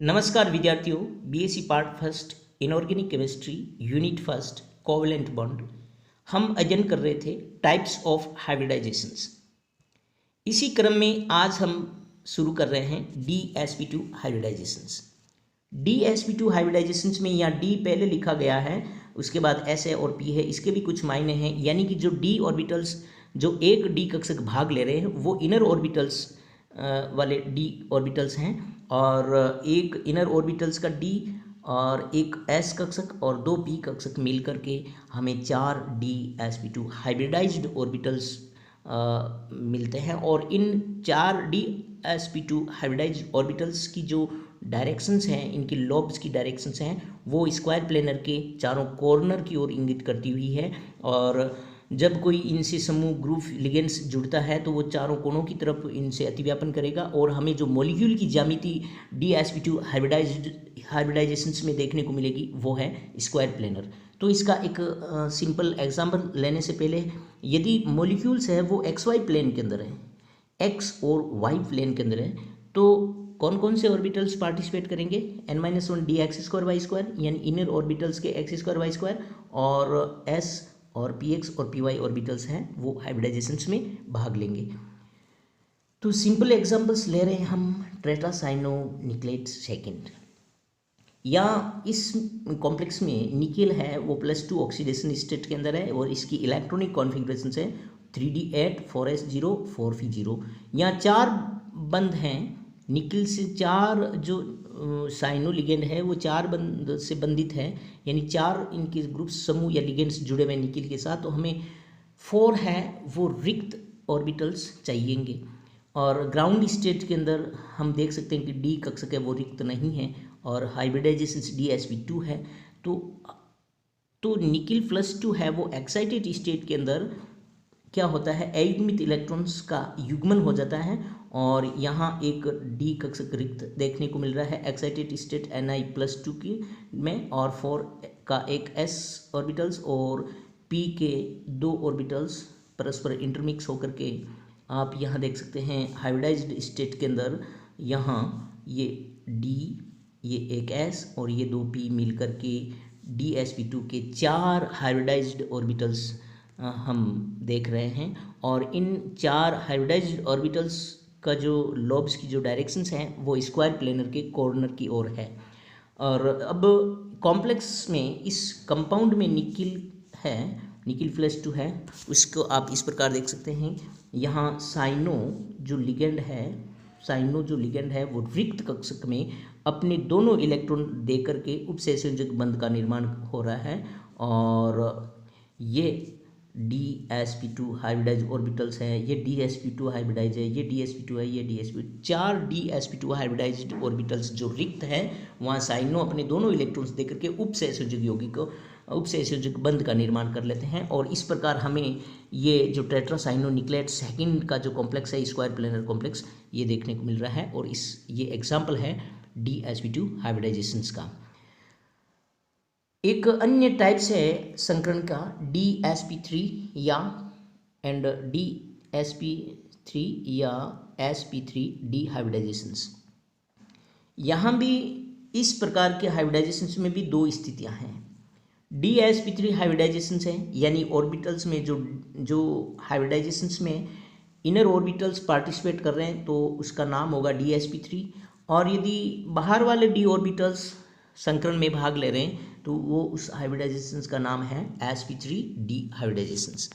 नमस्कार विद्यार्थियों, BSc part first inorganic chemistry unit first covalent bond हम अध्ययन कर रहे थे टाइप्स ऑफ हाइब्रिडाइजेशंस। इसी क्रम में आज हम शुरू कर रहे हैं DsP2 हाइब्रिडाइजेशंस। DsP2 हाइब्रिडाइजेशंस में यहाँ D पहले लिखा गया है, उसके बाद S है और P है। इसके भी कुछ मायने हैं, यानी कि जो D ऑर्बिटल्स जो एक D कक्षक भाग ले रहे हैं वो इनर ऑर्बिटल्स वाले D ऑर्बिटल्स हैं, और एक इनर ऑर्बिटल्स का D और एक S कक्षक और दो P कक्षक मिल करके हमें 4 DsP2 हाइब्रिडाइज्ड ऑर्बिटल्स मिलते हैं। और इन 4 DsP2 हाइब्रिडाइज्ड ऑर्बिटल्स की जो डायरेक्शंस हैं, इनकी लॉब्स की डायरेक्शंस हैं, वो स्क्वायर प्लेनर के चारों कॉर्नर की ओर इंगित करती हुई है। और जब कोई इनसे समूह ग्रुप लिगेंड्स जुड़ता है तो वो चारों कोणों की तरफ इनसे अतिव्यापन करेगा, और हमें जो मॉलिक्यूल की ज्यामिति DsP2 हाइब्रिडाइजेशंस में देखने को मिलेगी वो है स्क्वायर प्लेनर। तो इसका एक सिंपल एग्जाम्पल लेने से पहले, यदि मॉलिक्यूल्स है वो XY प्लेन के अंदर है, X और Y प्लेन के अंदर है, तो कौन कौन से ऑर्बिटल्स पार्टिसिपेट करेंगे? n-1 dx² y², यानी इनर ऑर्बिटल्स के x² y², और S और px और py ऑर्बिटल्स हैं वो हाइब्रिडाइजेशंस में भाग लेंगे। तो सिंपल एग्जांपल्स ले रहे हैं हम टेट्रासाइक्लोनिकेट सेकेंड। या इस कॉम्प्लेक्स में निकेल है वो +2 ऑक्सीडेशन स्टेट के अंदर है, और इसकी इलेक्ट्रॉनिक कॉन्फ़िगरेशन है 3d8 4s0 4p0। यहाँ 4 बंध हैं निकेल से, 4 जो साइनो लिगेंड है वो 4 बंध से बंधित है, यानी 4 इनके ग्रुप समूह या लिगेंड्स जुड़े हुए निकेल के साथ। तो हमें 4 है वो रिक्त ऑर्बिटल्स चाहिएंगे। और ग्राउंड स्टेट के अंदर हम देख सकते हैं कि डी कक्षक है वो रिक्त नहीं है, और हाइब्रिडाइजेशन DsP2 है। तो निकेल +2 है वो एक्साइटेड स्टेट के अंदर क्या होता है, अयुग्मित इलेक्ट्रॉन्स का युग्मन हो जाता है, और यहाँ एक डी कक्षक रिक्त देखने को मिल रहा है एक्साइटेड स्टेट Ni+2 की में, और 4 का एक S ऑर्बिटल्स और P के 2 ऑर्बिटल्स परस्पर इंटरमिक्स होकर के आप यहाँ देख सकते हैं हाइब्रिडाइज्ड स्टेट के अंदर। यहाँ ये D, ये एक S और ये 2 P मिल कर के DsP2 के 4 हाइब्रिडाइज्ड ऑर्बिटल्स हम देख रहे हैं। और इन 4 हाइब्रिडाइज्ड ऑर्बिटल्स का जो लॉब्स की जो डायरेक्शंस हैं वो स्क्वायर प्लेनर के कॉर्नर की ओर है। और अब कॉम्प्लेक्स में इस कंपाउंड में निकेल है, निकेल +2 है, उसको आप इस प्रकार देख सकते हैं। यहाँ साइनो जो लिगेंड है वो रिक्त कक्षक में अपने दोनों इलेक्ट्रॉन दे करके उपसंयोजक बंध का निर्माण हो रहा है, और ये DsP2 हाइब्रिडाइज ऑर्बिटल्स हैं, ये DsP2 हाइब्रिडाइज है, ये DsP2 है, ये DsP2, 4 DsP2 हाइब्रिडाइज्ड ऑर्बिटल्स जो रिक्त है वहाँ साइनो अपने दोनों इलेक्ट्रॉन्स देकर के उपसंयोजक बंध का निर्माण कर लेते हैं। और इस प्रकार हमें ये जो टेट्रासाइक्लोनिकेट सेकेंड का जो कॉम्प्लेक्स है स्क्वायर प्लेनर कॉम्प्लेक्स ये देखने को मिल रहा है, और ये एग्जाम्पल है DsP2 हाइब्रिडाइजेशंस का। एक अन्य टाइप्स है संकरण का DsP3 या DsP3 या sp3d हाइब्रिडाइजेशंस। यहाँ भी इस प्रकार के हाइब्रिडाइजेशंस में भी 2 स्थितियाँ हैं। DsP3 हाइब्रिडाइजेशंस हैं, यानी ऑर्बिटल्स में जो हाइब्रिडाइजेशंस में इनर ऑर्बिटल्स पार्टिसिपेट कर रहे हैं तो उसका नाम होगा DsP3, और यदि बाहर वाले D ऑर्बिटल्स संकरण में भाग ले रहे हैं तो वो उस हाइब्रिडाइजेशंस का नाम है sp3d हाइब्रिडाइजेशंस।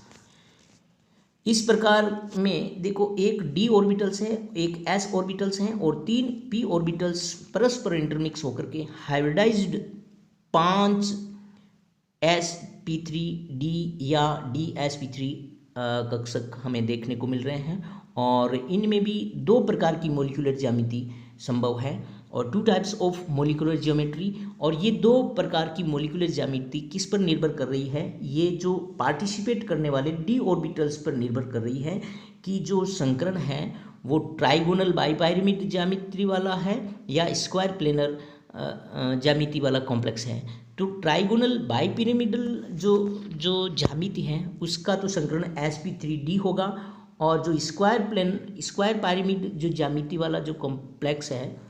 इस प्रकार में देखो, एक D ऑर्बिटल्स है, एक S ऑर्बिटल्स हैं, और 3 P ऑर्बिटल्स परस्पर इंटरमिक्स होकर के हाइब्रिडाइज्ड 5 sp3d या DsP3 कक्षक हमें देखने को मिल रहे हैं। और इनमें भी 2 प्रकार की मॉलिक्यूलर ज्यामिति संभव है, और 2 टाइप्स ऑफ मॉलिक्यूलर ज्योमेट्री। और ये 2 प्रकार की मॉलिक्यूलर ज्यामिति किस पर निर्भर कर रही है? ये जो पार्टिसिपेट करने वाले D ऑर्बिटल्स पर निर्भर कर रही है कि जो संकरण है वो ट्राइगोनल बाइपिरामिड ज्यामिति वाला है या स्क्वायर प्लेनर ज्यामिति वाला कॉम्प्लेक्स है। तो ट्राइगोनल बाइपिरामिडल जो ज्यामिति है उसका तो संकरण sp3d होगा, और जो स्क्वायर पिरामिड जो ज्यामिति वाला जो कॉम्प्लेक्स है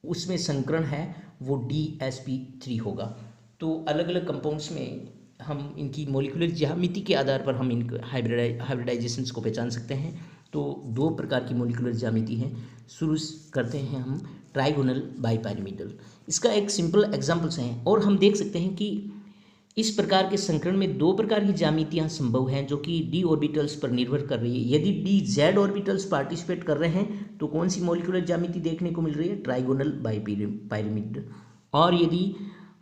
उसमें संकरण है वो DsP3 होगा। तो अलग अलग कंपाउंड्स में हम इनकी मॉलिक्यूलर ज्यामिति के आधार पर हम इन हाइब्रिडाइजेशंस को पहचान सकते हैं। तो दो प्रकार की मॉलिक्यूलर ज्यामिति हैं। शुरू करते हैं हम ट्राइगोनल बाइपैरामिडल। इसका एक सिंपल एग्जांपल्स हैं और हम देख सकते हैं कि इस प्रकार के संकरण में दो प्रकार की ज्यामितियां संभव हैं जो कि d ऑर्बिटल्स पर निर्भर कर रही है। यदि dz ऑर्बिटल्स पार्टिसिपेट कर रहे हैं तो कौन सी मॉलिक्यूलर ज्यामिति देखने को मिल रही है? ट्राइगोनल बाइपैरामिड। और यदि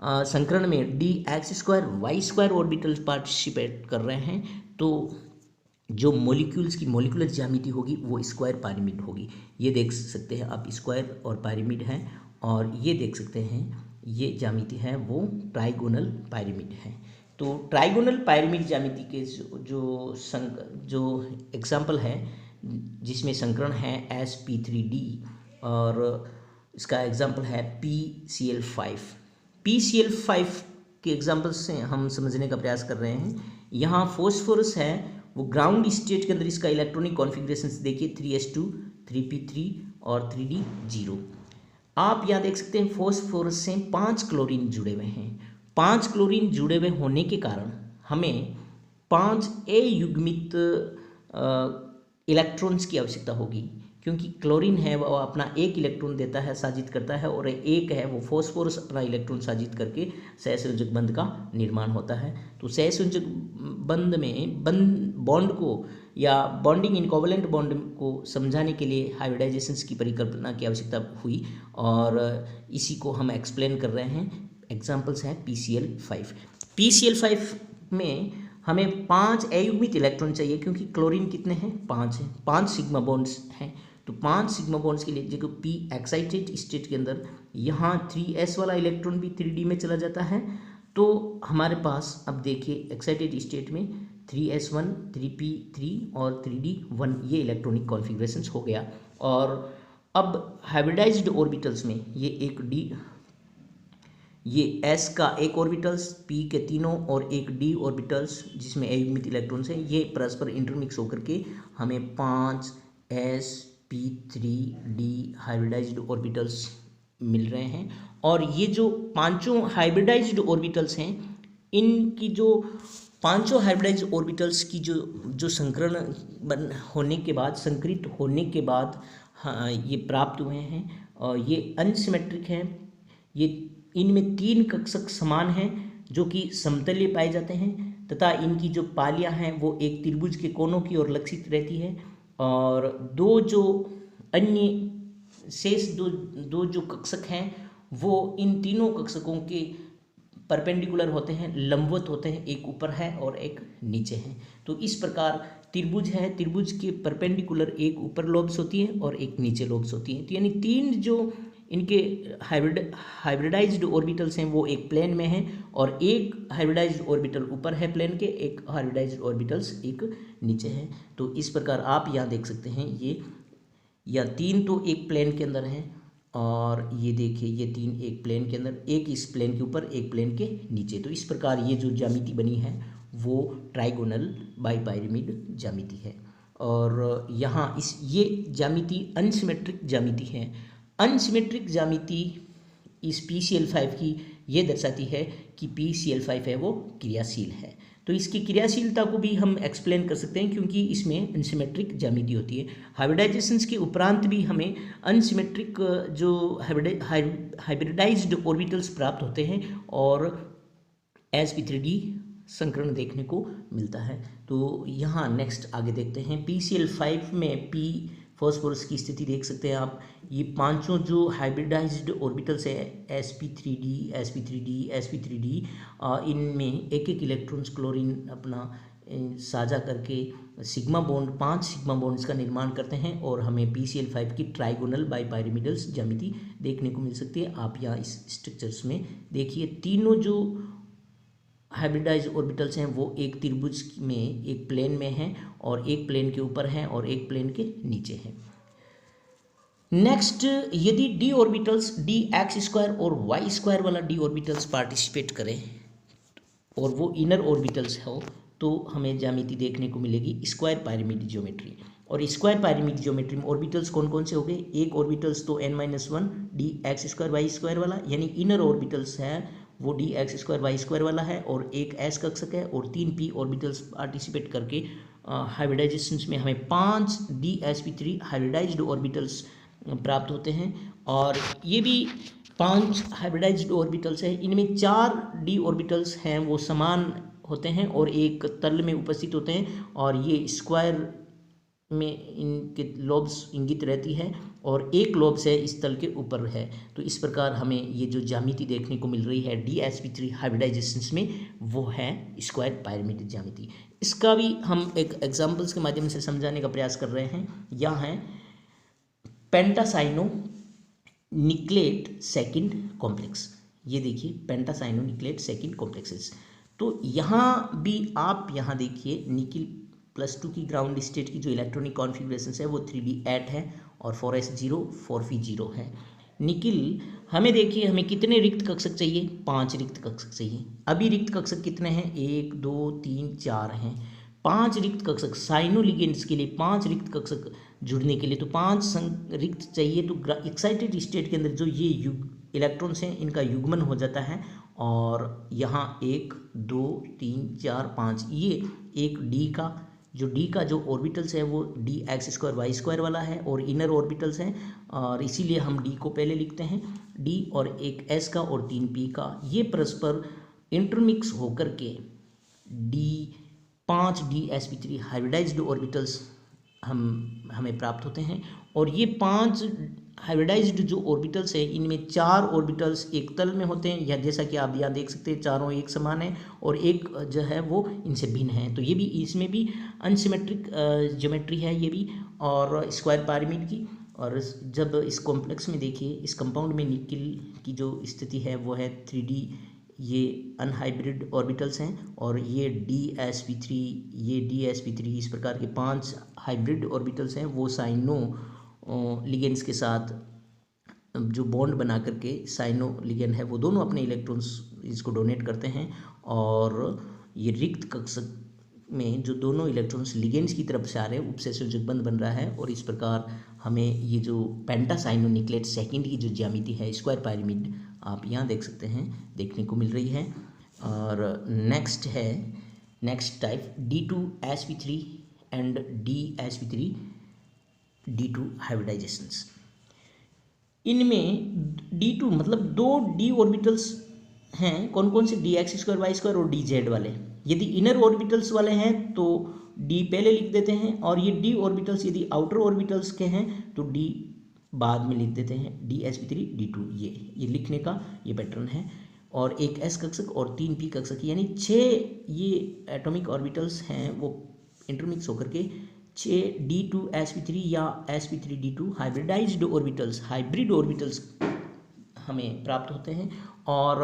संकरण में dx2y2 ऑर्बिटल्स पार्टिसिपेट कर रहे हैं तो जो मॉलिक्यूल्स की मॉलिक्यूलर ज्यामिति होगी वो स्क्वायर पिरामिड होगी। ये देख सकते हैं आप, स्क्वायर और पिरामिड है, और ये देख सकते हैं ये ज्यामिति है वो ट्राइगोनल पिरामिड है। तो ट्राइगोनल पिरामिड ज्यामिति के जो एग्जाम्पल है जिसमें संकरण है sp3d और इसका एग्जाम्पल है PCl5। PCl5 के एग्जाम्पल से हम समझने का प्रयास कर रहे हैं। यहाँ फॉस्फोरस है वो ग्राउंड स्टेट के अंदर इसका इलेक्ट्रॉनिक कॉन्फ़िगरेशन देखिए 3s2 3p3 और 3d0। आप यहाँ देख सकते हैं फॉस्फोरस से 5 क्लोरीन जुड़े हुए हैं। 5 क्लोरीन जुड़े हुए होने के कारण हमें 5 युग्मित इलेक्ट्रॉन्स की आवश्यकता होगी, क्योंकि क्लोरीन है वो अपना एक इलेक्ट्रॉन देता है, साजित करता है, और एक है वो फॉस्फोरस अपना इलेक्ट्रॉन साजित करके सहसंयोजक बंध का निर्माण होता है। तो सहसंयोजक बंध में बॉन्ड को या बॉन्डिंग इन कोवलेंट बॉन्ड को समझाने के लिए हाइब्रिडाइजेशंस की परिकल्पना की आवश्यकता हुई और इसी को हम एक्सप्लेन कर रहे हैं। एग्जाम्पल्स हैं PCl5। PCl5 में हमें 5 अयुग्मित इलेक्ट्रॉन चाहिए, क्योंकि क्लोरीन कितने हैं? 5 हैं, 5 सिग्मा बॉन्ड्स हैं। तो 5 सिग्मा बॉन्ड्स के लिए देखो p एक्साइटेड स्टेट के अंदर यहाँ 3s वाला इलेक्ट्रॉन भी 3d में चला जाता है। तो हमारे पास अब देखिए एक्साइटेड स्टेट में 3s1 3p3 और 3d1 ये इलेक्ट्रॉनिक कॉन्फ़िगरेशंस हो गया। और अब हाइब्रिडाइज्ड ऑर्बिटल्स में ये s का एक ऑर्बिटल्स, p के तीनों और एक d ऑर्बिटल्स जिसमें अयुग्मित इलेक्ट्रॉन्स हैं, ये परस्पर इंटरमिक्स होकर के हमें 5 sp3d हाइब्रिडाइज्ड ऑर्बिटल्स मिल रहे हैं। और ये जो पांचों हाइब्रिडाइज्ड ऑर्बिटल्स हैं, इनकी जो पांचों हाइब्रिडाइज्ड ऑर्बिटल्स की जो संकरण होने के बाद, संकरित होने के बाद ये प्राप्त हुए हैं और ये अनसिमेट्रिक हैं। ये इनमें 3 कक्षक समान हैं जो कि समतलीय पाए जाते हैं, तथा इनकी जो पालियां हैं वो एक त्रिभुज के कोनों की ओर लक्षित रहती है। और दो जो अन्य शेष दो जो कक्षक हैं वो इन तीनों कक्षकों के परपेंडिकुलर होते हैं, लंबवत होते हैं, एक ऊपर है और एक नीचे है। तो इस प्रकार त्रिभुज है, त्रिभुज के परपेंडिकुलर एक ऊपर लोब्स होती है और एक नीचे लोब्स होती है। तो यानी 3 जो इनके हाइब्रिडाइज्ड ऑर्बिटल्स हैं वो एक प्लेन में हैं और एक हाइब्रिडाइज्ड ऑर्बिटल ऊपर है प्लेन के, एक हाइब्रिडाइज्ड ऑर्बिटल्स एक नीचे है। तो इस प्रकार आप यहाँ देख सकते हैं ये या 3 तो एक प्लेन के अंदर हैं और ये देखिए ये 3 एक प्लेन के अंदर, एक इस प्लेन के ऊपर एक प्लेन के नीचे। तो इस प्रकार ये जो ज्यामिति बनी है वो ट्राइगोनल बाइपैरामिड ज्यामिति है। और यहाँ ये ज्यामिति अनसिमेट्रिक ज्यामिति है। अनसिमेट्रिक ज्यामिति इस PCl5 की ये दर्शाती है कि PCl5 है वो क्रियाशील है। तो इसकी क्रियाशीलता को भी हम एक्सप्लेन कर सकते हैं क्योंकि इसमें अनसिमेट्रिक ज्यामिति होती है। हाइब्रिडाइजेशंस के उपरांत भी हमें अनसिमेट्रिक जो हाइब्रिडाइज्ड ऑर्बिटल्स प्राप्त होते हैं और sp3d संकरण देखने को मिलता है। तो यहाँ नेक्स्ट आगे देखते हैं PCl5 में p फॉस्फोरस की स्थिति देख सकते हैं आप। ये पांचों जो हाइब्रिडाइज्ड ऑर्बिटल्स है sp3d sp3d sp3d इनमें एक एक इलेक्ट्रॉन्स क्लोरीन अपना साझा करके सिग्मा बॉन्ड 5 सिग्मा बॉन्ड्स का निर्माण करते हैं और हमें PCl5 की ट्राइगोनल बाइपैरामिडल्स ज्यामिति देखने को मिल सकती है। आप यहाँ इस स्ट्रक्चर्स में देखिए तीनों जो हाइब्रिडाइज्ड ऑर्बिटल्स हैं वो एक त्रिभुज में एक प्लेन में हैं और एक प्लेन के ऊपर हैं और एक प्लेन के नीचे हैं। नेक्स्ट, यदि d ऑर्बिटल्स dx² और y² वाला d ऑर्बिटल्स पार्टिसिपेट करें और वो इनर ऑर्बिटल्स हो तो हमें ज्यामिति देखने को मिलेगी स्क्वायर पिरामिड ज्योमेट्री। और स्क्वायर पायरेमिड ज्योमेट्री में ऑर्बिटल्स कौन कौन से हो गए, एक ऑर्बिटल्स तो n-1 D X square Y square वाला, यानी इनर ऑर्बिटल्स है वो D X square Y square वाला है, और एक एस कक्षक है, और 3 p ऑर्बिटल्स पार्टिसिपेट करके हाइब्रिडाइजेशन में हमें 5 dsp3 हाइब्रिडाइज्ड ऑर्बिटल्स प्राप्त होते हैं। और ये भी 5 हाइब्रिडाइज्ड ऑर्बिटल्स हैं, इनमें 4 d ऑर्बिटल्स हैं वो समान होते हैं और एक तल में उपस्थित होते हैं, और ये स्क्वायर में इनके लोब्स इंगित रहती है, और एक लोब से इस तल के ऊपर है। तो इस प्रकार हमें ये जो ज्यामिति देखने को मिल रही है dsp3 हाइब्रिडाइजेशंस में, वो है स्क्वायर पायरेमिड ज्यामिति। इसका भी हम एक एग्जांपल्स के माध्यम से समझाने का प्रयास कर रहे हैं। यहाँ है पेंटासाइनो निक्लेट सेकंड कॉम्प्लेक्स, ये देखिए पेंटासाइनो निक्लेट सेकंड कॉम्प्लेक्सेस। तो यहाँ भी आप यहाँ देखिए निकिल +2 की ग्राउंड स्टेट की जो इलेक्ट्रॉनिक कॉन्फ़िगरेशन है वो 3d8 है और 4s0 4p0 है। निकिल हमें देखिए हमें कितने रिक्त कक्षक चाहिए, 5 रिक्त कक्षक चाहिए। अभी रिक्त कक्षक कितने हैं, 1 2 3 4 हैं। 5 रिक्त कक्षक साइनो लिगेंड्स के लिए 5 रिक्त कक्षक जुड़ने के लिए तो 5 रिक्त चाहिए। तो एक्साइटेड स्टेट के अंदर जो ये इलेक्ट्रॉन्स हैं इनका युग्मन हो जाता है, और यहाँ 1 2 3 4 5 ये एक डी का जो ऑर्बिटल्स है वो D X square Y square वाला है, और इनर ऑर्बिटल्स हैं, और इसीलिए हम डी को पहले लिखते हैं डी, और एक एस का और 3 पी का, ये परस्पर इंटरमिक्स होकर के डी 5 dsp3 हाइब्रिडाइज्ड ऑर्बिटल्स हमें प्राप्त होते हैं। और ये 5 हाइब्रिडाइज्ड जो ऑर्बिटल्स है इनमें 4 ऑर्बिटल्स एक तल में होते हैं, या जैसा कि आप यहाँ देख सकते हैं चारों एक समान है, और एक जो है वो इनसे भिन्न है। तो ये भी इसमें भी अनसिमेट्रिक ज्योमेट्री है ये भी, और स्क्वायर पायरेमिड की। और जब इस कॉम्प्लेक्स में देखिए इस कंपाउंड में निकिल की जो स्थिति है वो है 3d, ये अनहाइब्रिड ऑर्बिटल्स हैं, और ये dsp3 ये dsp3 इस प्रकार के 5 हाइब्रिड ऑर्बिटल्स हैं वो साइनो लिगेंड्स के साथ जो बॉन्ड बना करके साइनो लिगेंड है वो दोनों अपने इलेक्ट्रॉन्स इसको डोनेट करते हैं, और ये रिक्त कक्षक में जो दोनों इलेक्ट्रॉन्स लिगेंड्स की तरफ से आ रहे हैं उपसंयोजक बंध बन रहा है, और इस प्रकार हमें ये जो पेंटासाइनो निक्लेट सेकंड की जो ज्यामिति है स्क्वायर पायरेमिड आप यहाँ देख सकते हैं देखने को मिल रही है। और next type D2sp3 and dsp3 D2 हाइब्रिडाइजेशंस। इनमें D2 मतलब 2 d ऑर्बिटल्स हैं, कौन कौन से, D X square Y square और डी जेड वाले। यदि इनर ऑर्बिटल्स वाले हैं तो d पहले लिख देते हैं, और ये d ऑर्बिटल्स यदि आउटर ऑर्बिटल्स के हैं तो d बाद में लिख देते हैं, dsp3 D2। ये लिखने का ये पैटर्न है। और एक s कक्षक और 3 p कक्षक, यानी 6 ये एटॉमिक ऑर्बिटल्स हैं वो इंटरमिक्स होकर के 6 D2sp3 या sp3d2 हाइब्रिड ऑर्बिटल्स हमें प्राप्त होते हैं। और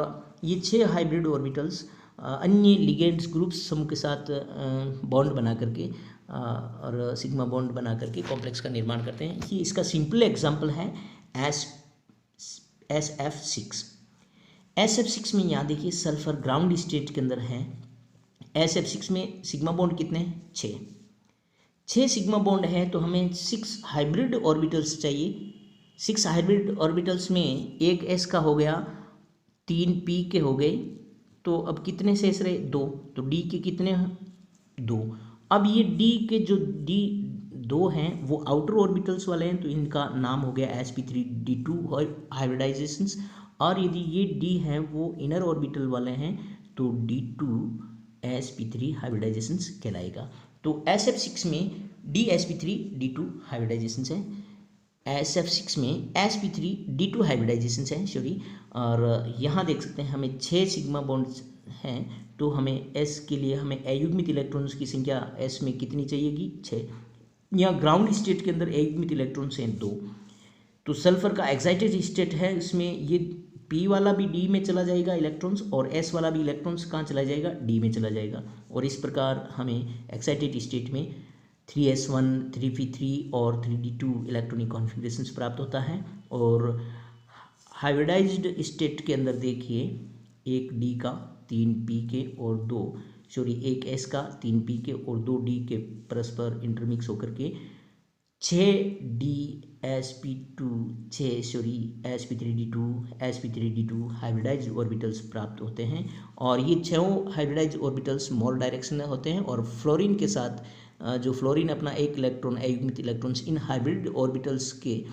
ये 6 हाइब्रिड ऑर्बिटल्स अन्य लिगेंड्स ग्रुप्स समूह के साथ बॉन्ड बना करके और सिग्मा बॉन्ड बना करके कॉम्प्लेक्स का निर्माण करते हैं। ये इसका सिंपल एग्जांपल है SF6 में यहाँ देखिए सल्फर ग्राउंड स्टेट के अंदर है। SF6 में सिग्मा बॉन्ड कितने हैं, 6 सिग्मा बॉन्ड है, तो हमें 6 हाइब्रिड ऑर्बिटल्स चाहिए। 6 हाइब्रिड ऑर्बिटल्स में एक s का हो गया, 3 p के हो गए, तो अब कितने शेष रहे, 2। तो d के कितने, 2। अब ये d के जो d2 हैं वो आउटर ऑर्बिटल्स वाले हैं, तो इनका नाम हो गया sp3d2 हाइब्रिडाइजेशंस। और यदि ये d हैं वो इनर ऑर्बिटल वाले हैं तो d2sp3 हाइब्रिडाइजेशंस कहलाएगा। तो SF6 में dsp3d2 हाइब्रिडाइजेशंस है, SF6 में sp3d2 हाइब्रिडाइजेशंस है, सॉरी। और यहाँ देख सकते हैं हमें 6 सिग्मा बॉन्ड्स हैं, तो हमें s के लिए हमें अयुग्मित इलेक्ट्रॉन्स की संख्या s में कितनी चाहिएगी, 6। यहाँ ग्राउंड स्टेट के अंदर अयुग्मित इलेक्ट्रॉन्स हैं 2। तो सल्फर का एक्साइटेड स्टेट है, इसमें ये p वाला भी d में चला जाएगा इलेक्ट्रॉन्स, और s वाला भी इलेक्ट्रॉन्स कहाँ चला जाएगा, d में चला जाएगा। और इस प्रकार हमें एक्साइटेड स्टेट में 3s1 3p3 और 3d2 इलेक्ट्रॉनिक कॉन्फ़िगरेशंस प्राप्त होता है। और हाइब्रिडाइज्ड स्टेट के अंदर देखिए एक d का, 3 p के और 2 सॉरी एक s का, 3 p के और 2 d के परस्पर इंटरमिक्स होकर के sp3d2 sp3d2 हाइब्रिडाइज ऑर्बिटल्स प्राप्त होते हैं और ये छहों हाइब्रिडाइज ऑर्बिटल्स मोर डायरेक्शन में होते हैं और फ्लोरीन के साथ जो फ्लोरीन अपना एक इलेक्ट्रॉन अयुग्मित इलेक्ट्रॉन्स इन हाइब्रिड ऑर्बिटल्स के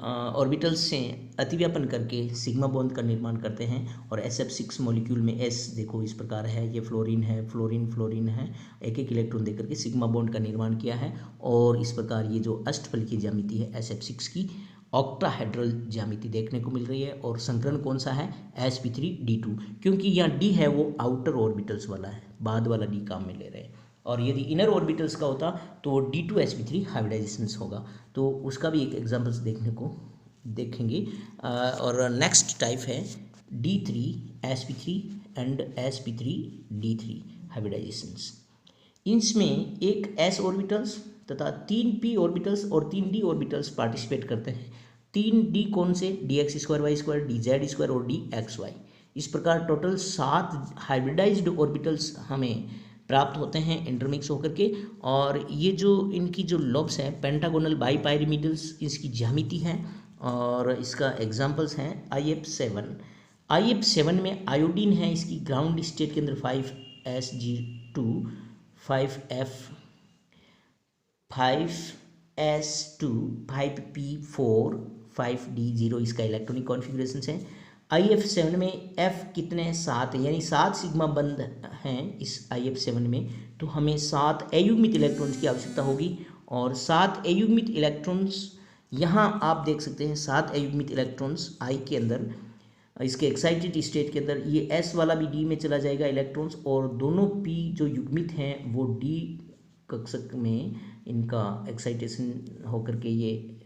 ऑर्बिटल्स से अतिव्यापन करके सिग्मा बॉन्ड का निर्माण करते हैं और SF6 मॉलिक्यूल में S देखो इस प्रकार है, ये फ्लोरीन है, फ्लोरीन है, एक एक इलेक्ट्रॉन देकर के सिग्मा बॉन्ड का निर्माण किया है और इस प्रकार ये जो अष्टफलकीय ज्यामिति है SF6 की ऑक्टाहेड्रल ज्यामिति देखने को मिल रही है। और संकरण कौन सा है? sp3d2, क्योंकि यहाँ D है वो आउटर ऑर्बिटल्स वाला है, बाद वाला D काम में ले रहे हैं और यदि इनर ऑर्बिटल्स का होता तो वो D2sp3 हाइब्रिडाइजेशंस होगा। तो उसका भी एक एग्जांपल्स देखने को देखेंगे। और नेक्स्ट टाइप है D3sp3 एंड sp3d3 हाइब्रिडाइजेशंस। इसमें एक s ऑर्बिटल्स तथा 3p ऑर्बिटल्स और 3d ऑर्बिटल्स पार्टिसिपेट करते हैं। 3d कौन से? dx2 y2 dz2 और dxy। इस प्रकार टोटल 7 हाइब्रिडाइज्ड ऑर्बिटल्स हमें प्राप्त होते हैं इंटरमिक्स होकर के। और ये जो इनकी जो लॉब्स हैं पेंटागोनल बाईपायरिमिडल्स इसकी ज्यामिति है और इसका एग्जांपल्स हैं IF7 में आयोडीन है, इसकी ग्राउंड स्टेट के अंदर 5Sg2 5S2 5P4 5D0 इसका इलेक्ट्रॉनिक कॉन्फ़िगरेशन है। IF7 में F कितने? 7 है, यानी 7 सिग्मा बंध हैं इस IF7 में, तो हमें 7 अयुग्मित इलेक्ट्रॉन्स की आवश्यकता होगी। और 7 अयुग्मित इलेक्ट्रॉन्स यहाँ आप देख सकते हैं, 7 अयुग्मित इलेक्ट्रॉन्स I के अंदर, इसके एक्साइटेड स्टेट के अंदर ये S वाला भी D में चला जाएगा इलेक्ट्रॉन्स और दोनों P जो युग्मित हैं वो D कक्षक में इनका एक्साइटेशन होकर के ये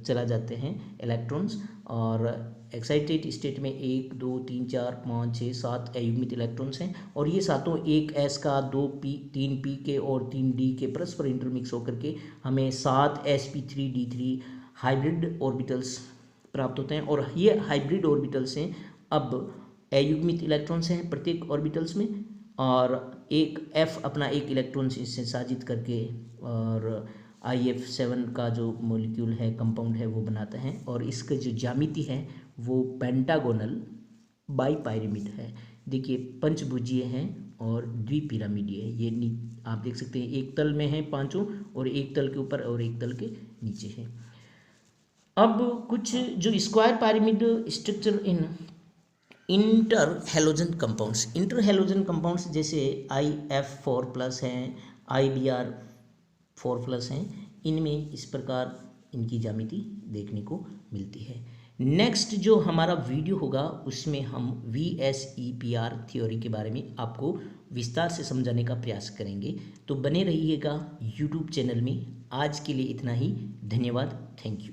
चला जाते हैं इलेक्ट्रॉन्स। और एक्साइटेड स्टेट में 1 2 3 4 5 6 7 अयुग्मित इलेक्ट्रॉन्स हैं और ये सातों एक S का 2p 3p के और 3d के परस्पर इंटरमिक्स होकर के हमें 7 sp3d3 हाइब्रिड ऑर्बिटल्स प्राप्त होते हैं। और ये हाइब्रिड ऑर्बिटल्स हैं अब अयुग्मित इलेक्ट्रॉन्स हैं प्रत्येक ऑर्बिटल्स में और एक F अपना एक इलेक्ट्रॉन इससे साजित करके और IF7 का जो मॉलिक्यूल है कंपाउंड है वो बनाता है। और इसका जो ज्यामिति है वो पेंटागोनल बाईपायरिमिड है। देखिए पंचभुजीय हैं और द्विपिरामिडीय है। ये आप देख सकते हैं एक तल में है पांचों और एक तल के ऊपर और एक तल के नीचे है। अब कुछ जो square pyramid structure in inter halogen compounds जैसे IF4+ हैं, IBr4+ हैं, इनमें इस प्रकार इनकी ज्यामिति देखने को मिलती है। नेक्स्ट जो हमारा वीडियो होगा उसमें हम VSEPR थ्योरी के बारे में आपको विस्तार से समझाने का प्रयास करेंगे, तो बने रहिएगा यूट्यूब चैनल में। आज के लिए इतना ही, धन्यवाद, थैंक यू।